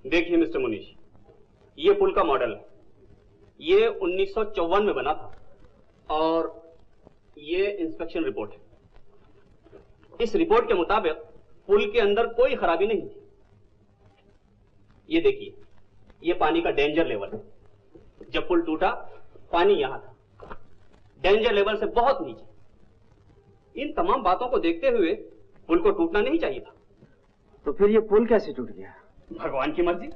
देखिए मिस्टर मुनीश, ये पुल का मॉडल है। ये 1954 में बना था और ये इंस्पेक्शन रिपोर्ट है। इस रिपोर्ट के मुताबिक पुल के अंदर कोई खराबी नहीं थी। ये देखिए, ये पानी का डेंजर लेवल है। जब पुल टूटा पानी यहां था, डेंजर लेवल से बहुत नीचे। इन तमाम बातों को देखते हुए पुल को टूटना नहीं चाहिए था। तो फिर ये पुल कैसे टूट गया? भगवान की मर्जी।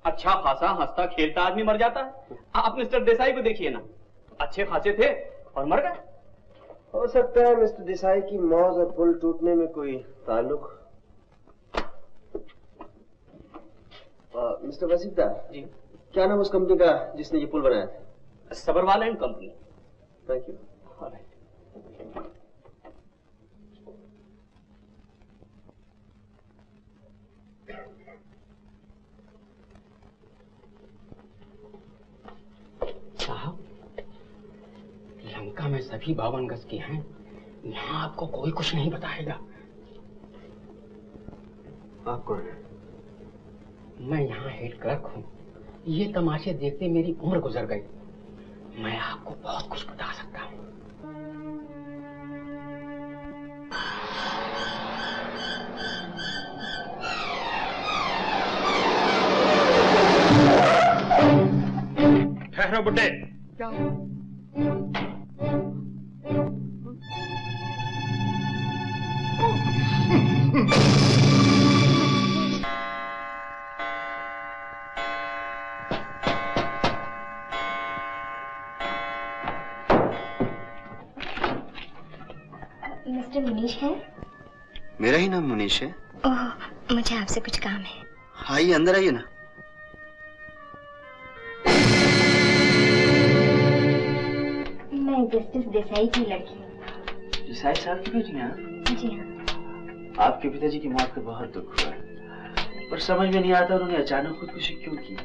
अच्छा खासा हंसता खेलता आदमी मर जाता है। आप मिस्टर देसाई को देखिए ना, अच्छे खासे थे और मर गए। हो सकता है मिस्टर देसाई की मौत और पुल टूटने में कोई ताल्लुक। मिस्टर वसीफदार जी, क्या नाम उस कंपनी का जिसने ये पुल बनाया था? Sabharwal and company. Thank you. साहब, लंका में सभी 52 गज के हैं। यहाँ आपको कोई कुछ नहीं बताएगा। आप कौन हैं? मैं यहाँ हेड क्लर्क हूँ। ये तमाशे देखते मेरी उम्र गुजर गई। मैं आपको बहुत कुछ बता सकता हूँ। ठहरो बुड्ढे। क्या? मिस्टर मुनीश है? मेरा ही नाम मुनीश है। ओह, मुझे आपसे कुछ काम है। आइए, अंदर आइए ना। मैं जस्टिस देसाई की लड़की हूँ। देसाई साहब की बेटी हैं? जी हाँ। आपके पिताजी की मौत का बहुत दुख हुआ, पर समझ में नहीं आता उन्होंने अचानक खुदकुशी क्यों की।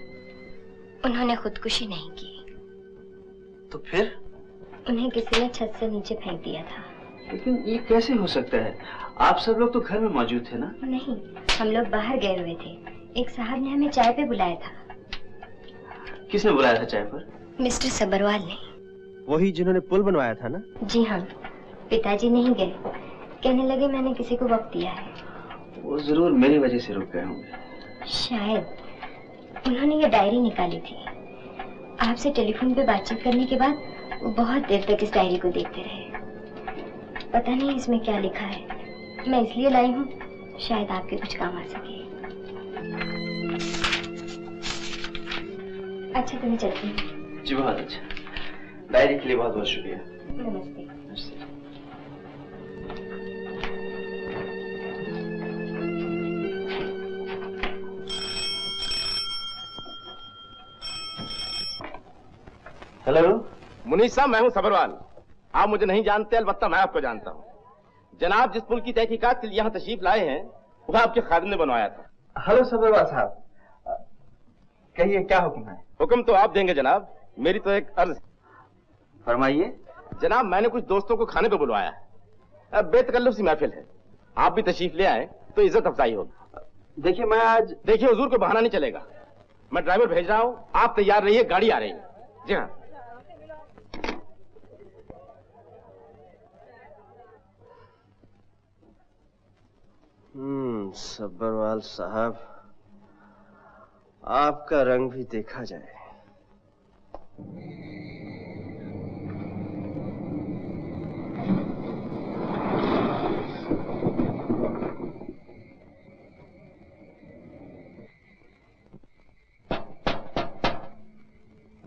उन्होंने खुदकुशी नहीं की। तो फिर? उन्हें किसी ने छत से नीचे फेंक दिया था। लेकिन ये कैसे हो सकता है? आप सब लोग तो घर में मौजूद थे ना? नहीं, हम लोग बाहर गए हुए थे। एक साहब ने हमें चाय पे बुलाया था। किसने बुलाया था चाय पर? मिस्टर सबरवाल ने। वही जिन्होंने पुल बनवाया था ना? जी हाँ। पिताजी नहीं गए, कहने लगे मैंने किसी को वक्त दिया है। वो जरूर मेरी वजह से रुक गए होंगे। शायद। उन्होंने ये डायरी निकाली थी। आपसे टेलीफोन पे बातचीत करने के बाद वो बहुत देर तक इस डायरी को देखते रहे। पता नहीं इसमें क्या लिखा है। मैं इसलिए लाई हूँ, शायद आपके कुछ काम आ सके। अच्छा, तो मैं चलती हूँ। जी बहुत अच्छा। डायरी के लिए बहुत बहुत शुक्रिया। नमस्ते। हेलो मुनीश साहब, मैं हूं सबरवाल। आप मुझे नहीं जानते, अलबत्ता मैं आपको जानता हूं। जनाब जिस पुल की तहकीकात के लिए यहाँ तशरीफ लाए हैं वह आपके खादिम ने बनवाया था। हेलो सबरवाल साहब, कहिए क्या हुक्म है? हुक्म तो आप देंगे जनाब, मेरी तो एक अर्ज। फरमाइए। जनाब मैंने कुछ दोस्तों को खाने पे बुलवाया है। अब बेतकल्लुफ सी महफिल है, आप भी तशरीफ ले आए तो इज्जत अफजाई होगी। देखिए मैं आज। देखिए हुजूर को बहाना नहीं चलेगा। मैं ड्राइवर भेज रहा हूँ, आप तैयार रहिए, गाड़ी आ रही है। जी हाँ। सबरवाल साहब, आपका रंग भी देखा जाए।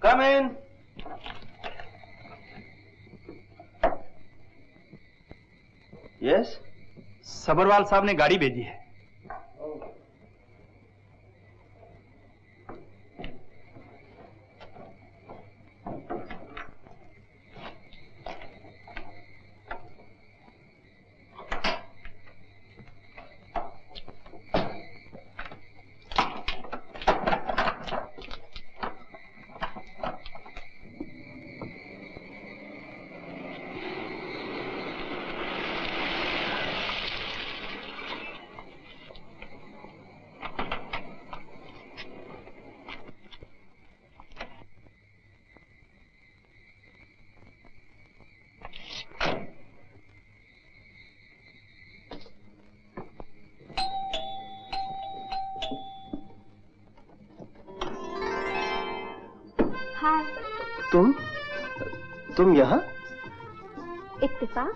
Come in. Yes? सबरवाल साहब ने गाड़ी भेजी है। हाय। तुम यहाँ? इत्तेफाक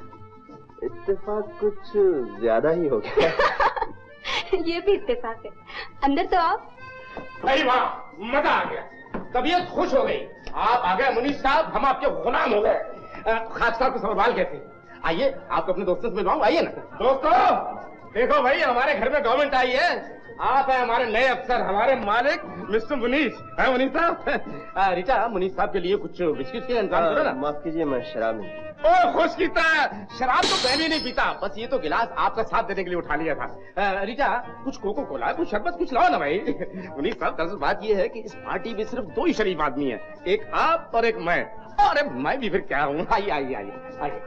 कुछ ज्यादा ही हो गया। ये भी इत्तेफाक है। अंदर तो आओ। अरे वाह, मजा आ गया, तबीयत खुश हो गई। आप आ गए मुनीस साहब, हम आपके गुलाम हो गए। खास साहब को सवाल कहते हैं। आइए, आपको अपने दोस्तों से मिलवाऊं, आइए ना। दोस्तों देखो भाई, हमारे घर में गवर्नमेंट आई है। आप हैं हमारे नए अफसर, हमारे मालिक मिस्टर मुनीस। है मुनीस साहब? रीटा, मुनीस साहब के लिए कुछ बिस्किट के इंतजाम करो ना। माफ कीजिए, मैं शराब नहीं। ओ खुश कीता, शराब तो मैं भी नहीं पीता, बस ये तो गिलास आपका साथ देने के लिए उठा लिया था। रीटा, कुछ कोको कोला, कुछ शरबत, कुछ लाओ ना भाई। मुनीस साहब, दरअसल बात ये है कि इस पार्टी में सिर्फ 2 ही शरीफ आदमी है, एक आप और एक मैं। अरे मैं भी फिर क्या हूँ। आइए आइए आइए आइए।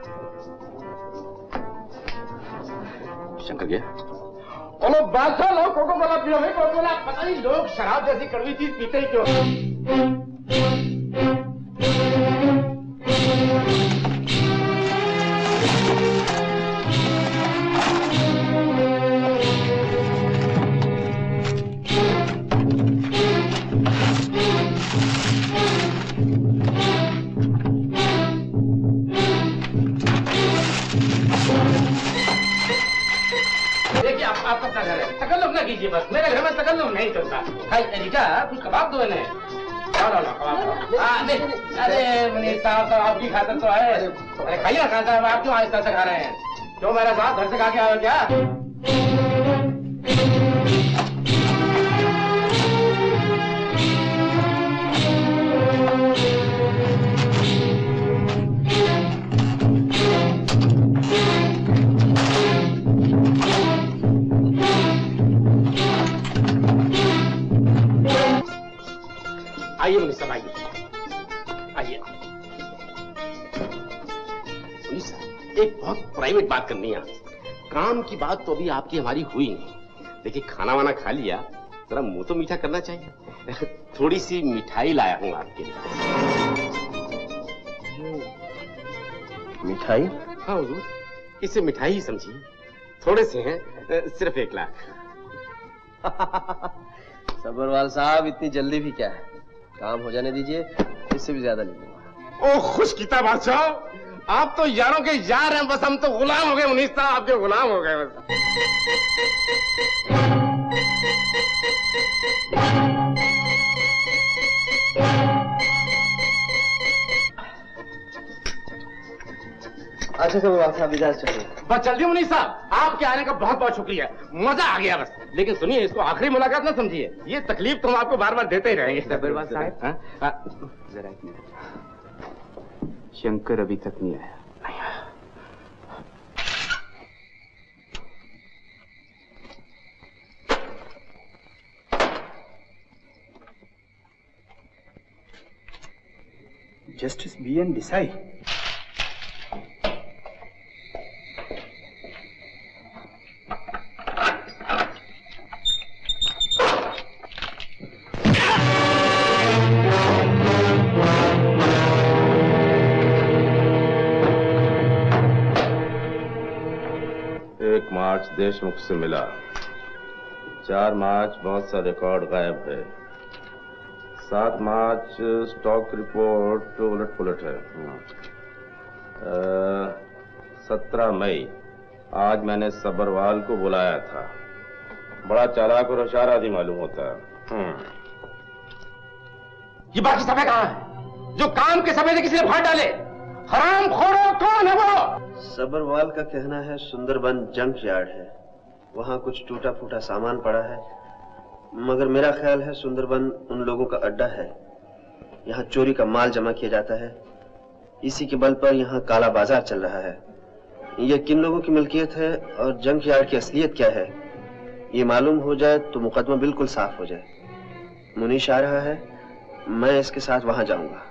शंकर गया? बोलो बादशाह, लोग कोको कोला पियो भाई, कोको कोला। पता नहीं लोग शराब जैसी कड़वी चीज पीते ही क्यों। आपका अपना घर है, तकल्लुफ ना कीजिए बस। मेरे घर में तकल्लुफ नहीं चलता। रीटा, कुछ कबाब दो इन्हें। अरे मुनीस साहब, तो आपकी खातिर तो है। अरे खाइए ना, खाना आप क्यों आहिस्ता से खा रहे हैं? क्यों मेरा साथ घर से खा के आए हो क्या? आइए मुनीस साहब, आइए। मुनीस साहब, एक बहुत प्राइवेट बात करनी है आपसे। काम की बात तो अभी आपकी हमारी हुई नहीं। देखिए, खाना वाना खा लिया, जरा मुंह तो मीठा करना चाहिए। थोड़ी सी मिठाई लाया हूँ आपके लिए। मिठाई? हाँ हुजूर, इसे मिठाई ही समझिए। थोड़े से हैं, सिर्फ 1 लाख। सबरवाल साहब, इतनी जल्दी भी क्या है, काम हो जाने दीजिए, इससे भी ज्यादा ले लूंगा। ओ खुश कीता बादशाह, आप तो यारों के यार हैं, बस हम तो गुलाम हो गए। मुनीस साहब, आपके गुलाम हो गए बस। अच्छा सबरवाल साहब, इजाजत चाहिए। बस जल्दी मुनीस साहब, आपके आने का बहुत बहुत शुक्रिया, मजा आ गया बस। लेकिन सुनिए, इसको आखिरी मुलाकात ना समझिए, ये तकलीफ तो हम आपको बार बार देते ही रहेंगे। सबरवाल साहब, जरा एक मिनट, शंकर अभी तक नहीं आया। Justice BN Desai. मार्च देशमुख से मिला, 4 मार्च बहुत सा रिकॉर्ड गायब है, 7 मार्च स्टॉक रिपोर्ट उलट पुलट है, 17 मई आज मैंने सबरवाल को बुलाया था। बड़ा चालाक और होशियार आदमी मालूम होता है। ये बाकी समय कहाँ है जो काम के समय से किसी ने फाड़ डाले? हराम खोरो, कौन है वो? सबरवाल का कहना है सुंदरबन जंक यार्ड है, वहाँ कुछ टूटा फूटा सामान पड़ा है, मगर मेरा ख्याल है सुंदरबन उन लोगों का अड्डा है। यहाँ चोरी का माल जमा किया जाता है, इसी के बल पर यहाँ काला बाजार चल रहा है। ये किन लोगों की मिल्कियत है और जंक यार्ड की असलियत क्या है, ये मालूम हो जाए तो मुकदमा बिल्कुल साफ हो जाए। मुनीश आ रहा है, मैं इसके साथ वहां जाऊंगा।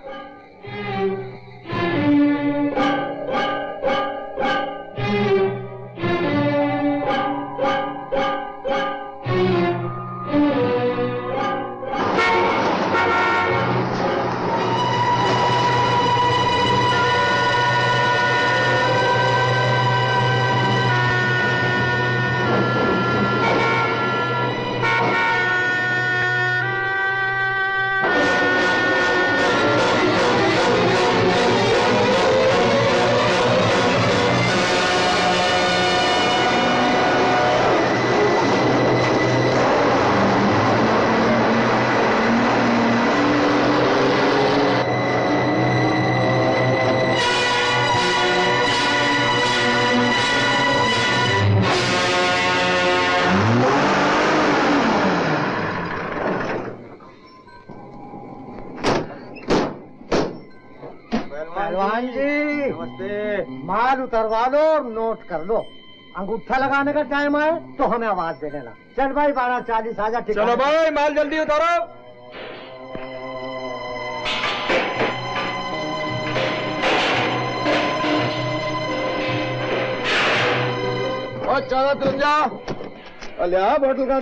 पहलवान जी नमस्ते। माल उतरवा लो और नोट कर लो। अंगूठा लगाने का टाइम आए तो हमें आवाज दे देना। चल भाई 12:40 आ जा। चलो भाई माल जल्दी उतारो। और 1453 अलिया बोतल का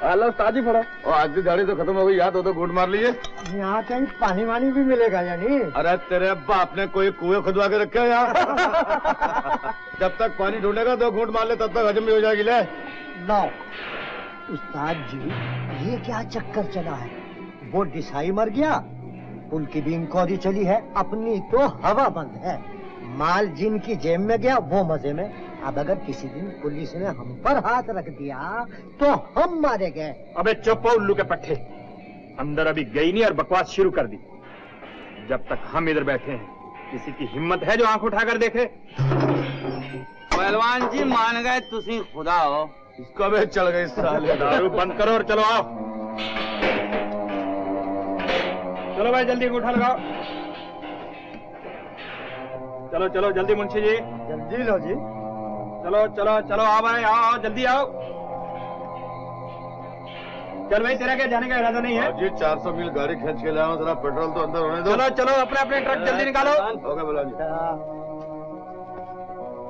अलग ताजी पड़ा। और आज की गाड़ी तो खत्म हो गई यार, तो घूट मार लिए। यहाँ कहीं पानी वानी भी मिलेगा यानी? अरे तेरे बाप ने कोई कुएं खुदवा के रखे यार। जब तक पानी ढूंढेगा 2 घूंट मार ले, तब तक हजम भी हो जाएगी। ले लो उस्ताद जी, ये क्या चक्कर चला है? वो डिसाई मर गया, पुल की भी इंक्वायरी चली है, अपनी तो हवा बंद है। माल जिनकी जेब में गया वो मजे में। अब अगर किसी दिन पुलिस ने हम पर हाथ रख दिया तो हम मारे गए। अबे चुप हो उल्लू के पट्टे, अंदर अभी गई नहीं और बकवास शुरू कर दी। जब तक हम इधर बैठे हैं, किसी की हिम्मत है जो आंख उठाकर देखे? पहलवान जी मान गए तुसी खुदा हो। इसको भी चल गई साले। दारू बंद करो और चलो आओ। चलो भाई जल्दी अंगूठा लगाओ। चलो चलो जल्दी मुंशी जी। जल्दी लो जी। चलो चलो चलो आओ भाई, आओ जल्दी आओ। चल भाई, तेरा क्या जाने का इरादा नहीं है? जी 400 मील गाड़ी खींच के लाओ, जरा पेट्रोल तो अंदर होने दो। चलो चलो अपने अपने ट्रक जल्दी निकालो। हो गया बोला जी।